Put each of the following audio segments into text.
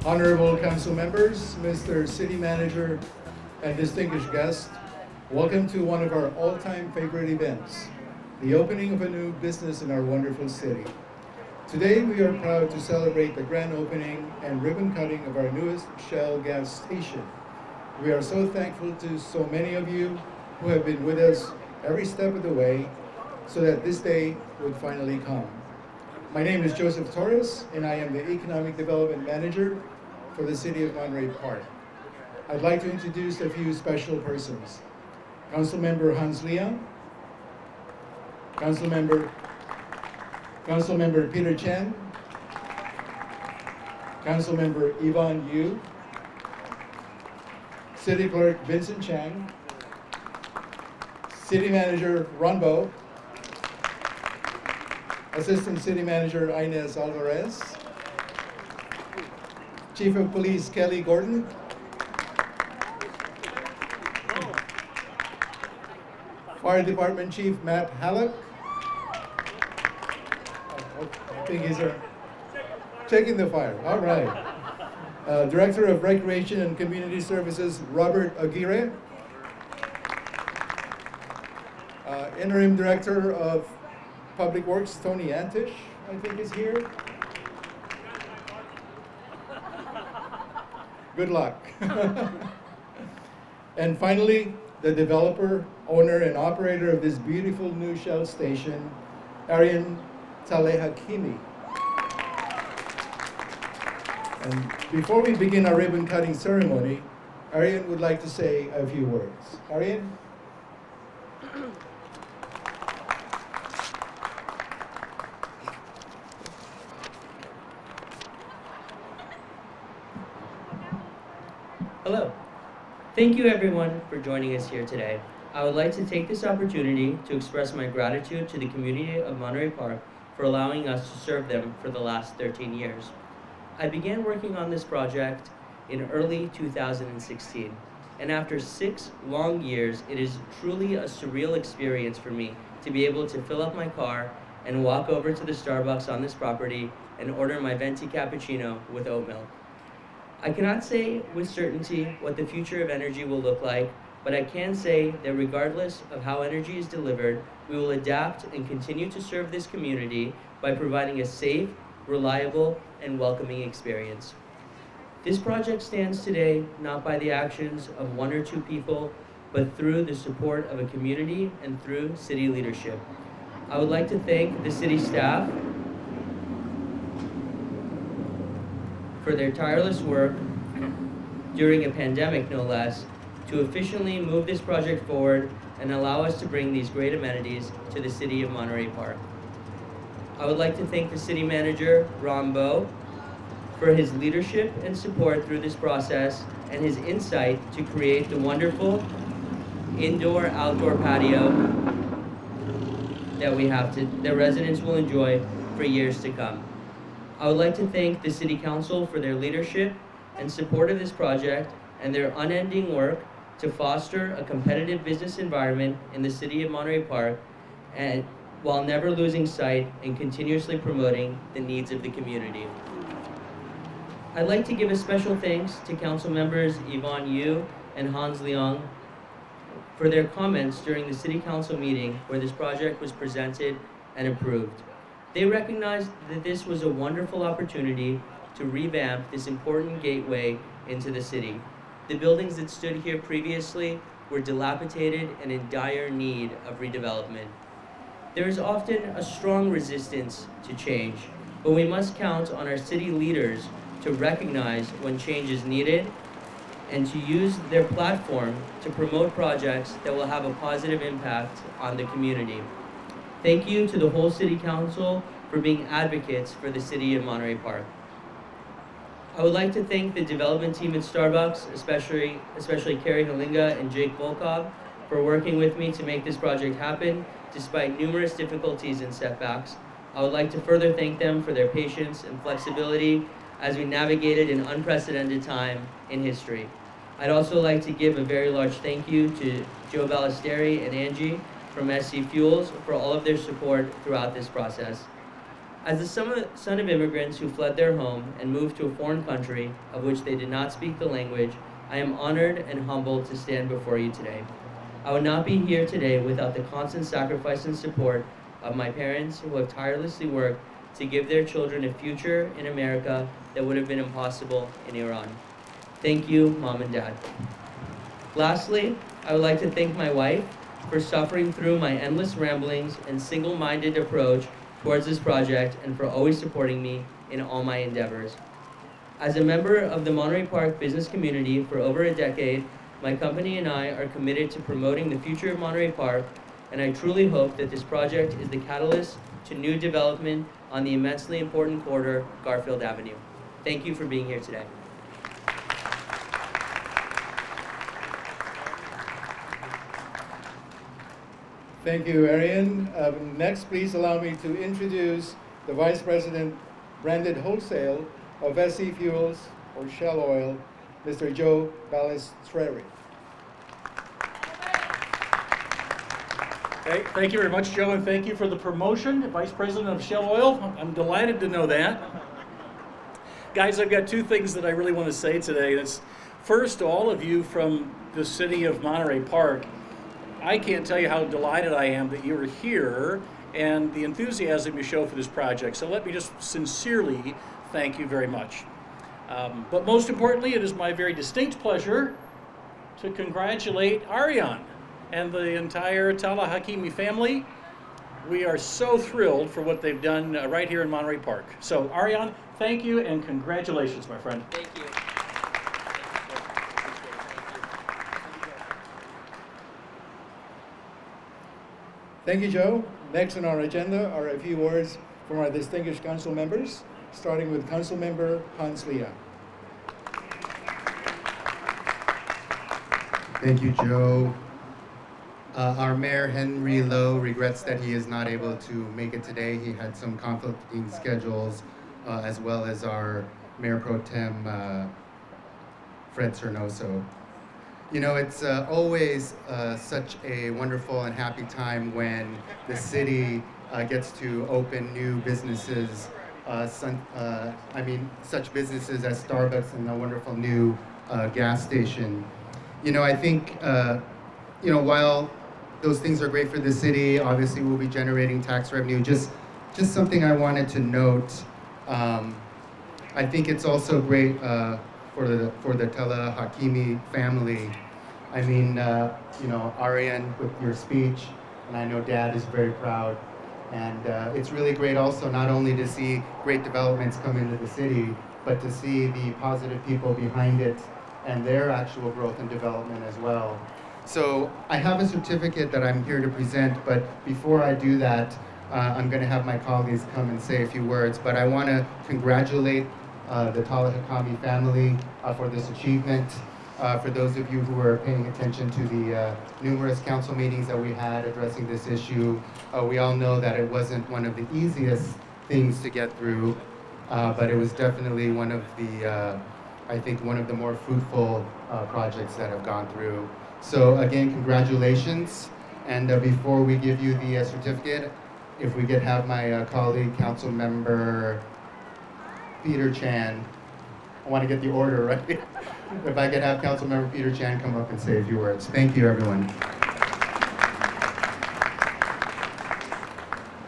Honorable Council members, Mr. City Manager, and distinguished guests, welcome to one of our all-time favorite events, the opening of a new business in our wonderful city. Today, we are proud to celebrate the grand opening and ribbon cutting of our newest Shell gas station. We are so thankful to so many of you who have been with us every step of the way so that this day would finally come. My name is Joseph Torres, and I am the Economic Development Manager for the City of Monterey Park. I'd like to introduce a few special persons. Councilmember Hans Leon, Councilmember Peter Chen, Councilmember Yvonne Yu, City Clerk Vincent Chang, City Manager Ron Bo, Assistant City Manager Inez Alvarez, Chief of Police Kelly Gordon, Fire Department Chief Matt Halleck. I think he's checking the fire. All right. Director of Recreation and Community Services Robert Aguirre. Interim Director of Public Works Tony Antish, I think, is here. Good luck. And finally, the developer, owner, and operator of this beautiful new Shell station, Arian Talehakimi. And before we begin our ribbon cutting ceremony, Arian would like to say a few words. Arian? Hello. Thank you everyone for joining us here today. I would like to take this opportunity to express my gratitude to the community of Monterey Park for allowing us to serve them for the last 13 years. I began working on this project in early 2016, and after 6 long years, it is truly a surreal experience for me to be able to fill up my car and walk over to the Starbucks on this property and order my venti cappuccino with oat milk. I cannot say with certainty what the future of energy will look like, but I can say that regardless of how energy is delivered, we will adapt and continue to serve this community by providing a safe, reliable, and welcoming experience. This project stands today not by the actions of 1 or 2 people, but through the support of a community and through city leadership. I would like to thank the city staff for their tireless work during a pandemic, no less, to efficiently move this project forward and allow us to bring these great amenities to the city of Monterey Park. I would like to thank the city manager, Ron Bo, for his leadership and support through this process and his insight to create the wonderful indoor-outdoor patio that residents will enjoy for years to come. I would like to thank the City Council for their leadership and support of this project and their unending work to foster a competitive business environment in the City of Monterey Park, and while never losing sight and continuously promoting the needs of the community. I'd like to give a special thanks to Council members Yvonne Yu and Hans Leong for their comments during the City Council meeting where this project was presented and approved. They recognized that this was a wonderful opportunity to revamp this important gateway into the city. The buildings that stood here previously were dilapidated and in dire need of redevelopment. There is often a strong resistance to change, but we must count on our city leaders to recognize when change is needed and to use their platform to promote projects that will have a positive impact on the community. Thank you to the whole City Council for being advocates for the City of Monterey Park. I would like to thank the development team at Starbucks, especially Carrie Halinga and Jake Volkov, for working with me to make this project happen, despite numerous difficulties and setbacks. I would like to further thank them for their patience and flexibility as we navigated an unprecedented time in history. I'd also like to give a very large thank you to Joe Ballesteri and Angie from SC Fuels for all of their support throughout this process. As the son of immigrants who fled their home and moved to a foreign country of which they did not speak the language, I am honored and humbled to stand before you today. I would not be here today without the constant sacrifice and support of my parents who have tirelessly worked to give their children a future in America that would have been impossible in Iran. Thank you, Mom and Dad. Lastly, I would like to thank my wife for suffering through my endless ramblings and single-minded approach towards this project and for always supporting me in all my endeavors. As a member of the Monterey Park business community for over a decade, my company and I are committed to promoting the future of Monterey Park, and I truly hope that this project is the catalyst to new development on the immensely important corridor, Garfield Avenue. Thank you for being here today. Thank you, Arian. Next, please allow me to introduce the Vice President, Branded Wholesale of SC Fuels or Shell Oil, Mr. Joe Balistreri. Hey, thank you very much, Joe, and thank you for the promotion, Vice President of Shell Oil. I'm delighted to know that. Guys, I've got two things that I really want to say today. That's first, to all of you from the city of Monterey Park, I can't tell you how delighted I am that you're here and the enthusiasm you show for this project. So let me just sincerely thank you very much. But most importantly, it is my very distinct pleasure to congratulate Arian and the entire Tala Hakimi family. We are so thrilled for what they've done right here in Monterey Park. So Arian, thank you and congratulations, my friend. Thank you. Thank you, Joe. Next on our agenda are a few words from our distinguished council members, starting with Council Member Hans Leah. Thank you, Joe. Our Mayor, Henry Lowe, regrets that he is not able to make it today. He had some conflicting schedules, as well as our Mayor Pro Tem, Fred Cernoso. You know, it's always such a wonderful and happy time when the city gets to open new businesses. Such businesses as Starbucks and a wonderful new gas station. You know, I think, while those things are great for the city, obviously we'll be generating tax revenue. Just something I wanted to note. I think it's also great for the Tala Hakimi family. I mean, Arian, with your speech, and I know Dad is very proud. And it's really great also not only to see great developments come into the city, but to see the positive people behind it and their actual growth and development as well. So I have a certificate that I'm here to present, but before I do that, I'm going to have my colleagues come and say a few words. But I want to congratulate the Tala Hakimi family for this achievement. For those of you who are paying attention to the numerous council meetings that we had addressing this issue, we all know that it wasn't one of the easiest things to get through, but it was definitely one of the, I think, one of the more fruitful projects that have gone through. So again, congratulations. And before we give you the certificate, if we could have my colleague, Council Member Peter Chan. I want to get the order right. If I could have Councilmember Peter Chan come up and say a few words. Thank you, everyone.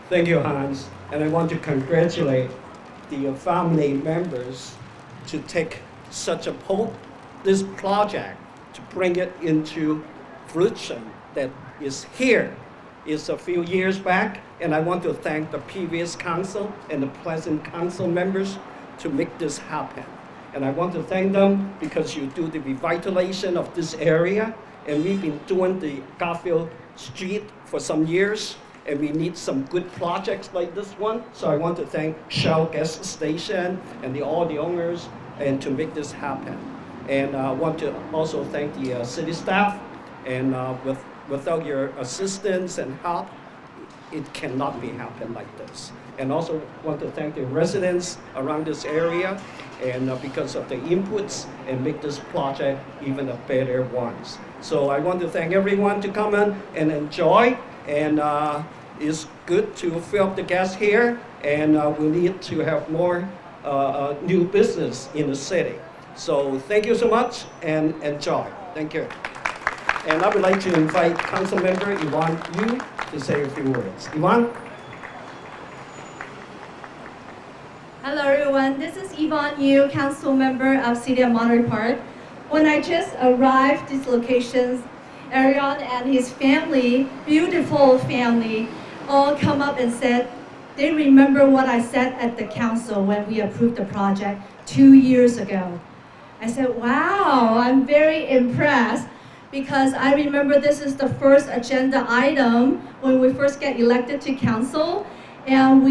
Thank you, Hans. And I want to congratulate the family members to take such this project to bring it into fruition that is here. It's a few years back, and I want to thank the previous council and the present council members to make this happen. And I want to thank them because you do the revitalization of this area, and we've been doing the Garfield Street for some years, and we need some good projects like this one. So I want to thank Shell Gas Station and all the owners and to make this happen. And I want to also thank the city staff, and without your assistance and help, it cannot be happen like this. And also want to thank the residents around this area, and because of the inputs, and make this project even a better one. So I want to thank everyone to come in and enjoy, and it's good to fill up the gas here, and we need to have more new business in the city. So thank you so much and enjoy. Thank you. And I would like to invite Councilmember Yvonne Yu to say a few words. Yvonne? Hello everyone, this is Yvonne Yu, council member of City of Monterey Park. When I just arrived these locations, Arion and his family, beautiful family, all come up and said they remember what I said at the council when we approved the project 2 years ago. I said, wow, I'm very impressed because I remember this is the first agenda item when we first get elected to council. And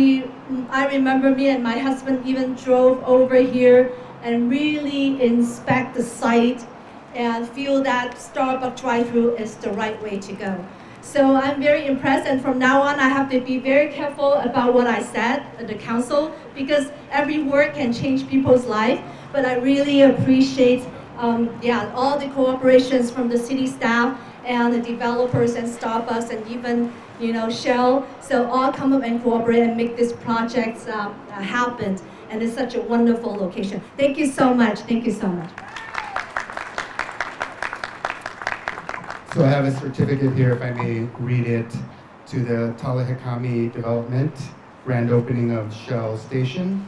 I remember me and my husband even drove over here and really inspect the site and feel that Starbucks drive-thru is the right way to go. So I'm very impressed, and from now on I have to be very careful about what I said at the council because every word can change people's life. But I really appreciate all the cooperations from the city staff and the developers and Starbucks and even Shell. So all come up and cooperate and make this project happen. And it's such a wonderful location. Thank you so much. Thank you so much. So I have a certificate here, if I may read it, to the Talihakami Development, grand opening of Shell Station.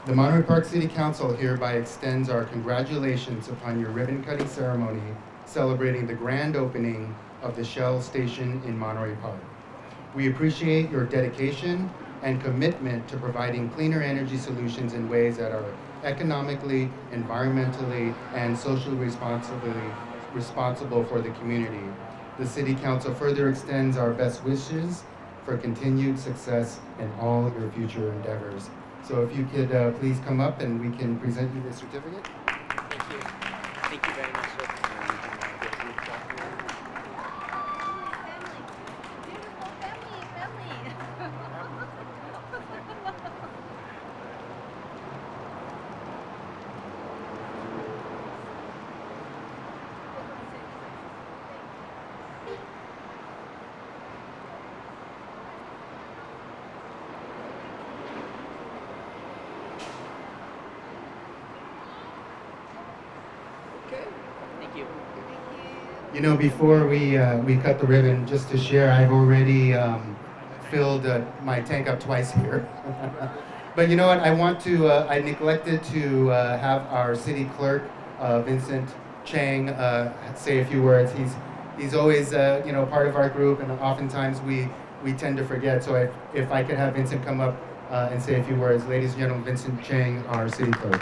The Monterey Park City Council hereby extends our congratulations upon your ribbon-cutting ceremony celebrating the grand opening of the Shell Station in Monterey Park. We appreciate your dedication and commitment to providing cleaner energy solutions in ways that are economically, environmentally, and socially responsible for the community. The City Council further extends our best wishes for continued success in all your future endeavors. So if you could please come up and we can present you the certificate. Thank you. Thank you very much, sir. Thank you. You know, before we cut the ribbon, just to share, I've already filled my tank up twice here. But you know what? I neglected to have our city clerk, Vincent Chang, say a few words. He's always part of our group, and oftentimes we tend to forget. So if I could have Vincent come up and say a few words. Ladies and gentlemen, Vincent Chang, our city clerk.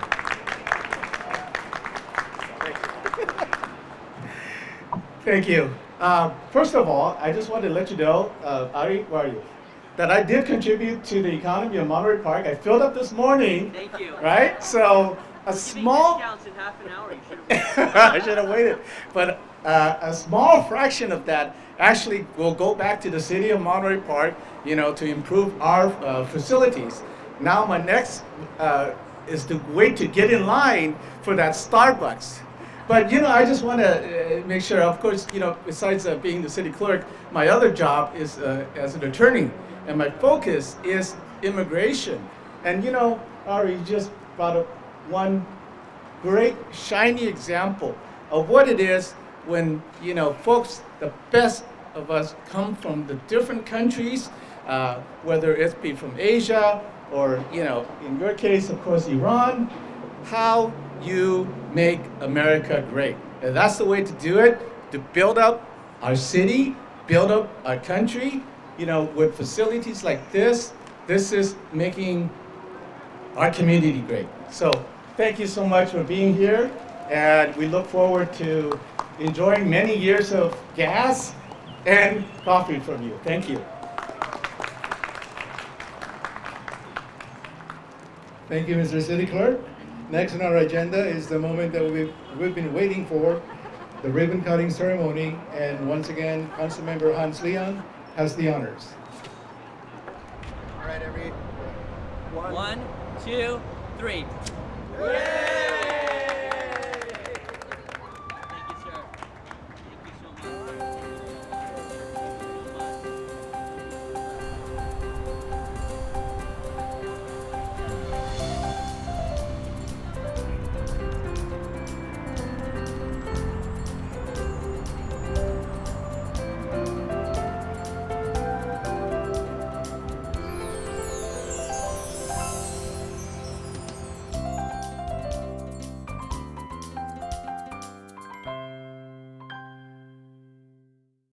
Thank you. First of all, I just want to let you know, Ari, where are you? That I did contribute to the economy of Monterey Park. I filled up this morning. Thank you. Right? So a small. Discounts in half an hour. You should have. I should have waited. But a small fraction of that actually will go back to the city of Monterey Park, to improve our facilities. Now my next is to wait to get in line for that Starbucks. But I just want to make sure, of course, besides being the city clerk, my other job is as an attorney, and my focus is immigration. And Ari just brought up one great shiny example of what it is when folks, the best of us, come from the different countries, whether it be from Asia or in your case, of course, Iran. How you make America great. And that's the way to do it, to build up our city, build up our country, with facilities like this. This is making our community great. So thank you so much for being here, and we look forward to enjoying many years of gas and coffee from you. Thank you. Thank you, Mr. City Clerk. Next on our agenda is the moment that we've been waiting for, the ribbon cutting ceremony. And once again, Councilmember Hans Leon has the honors. All right, One, two, three. Yay!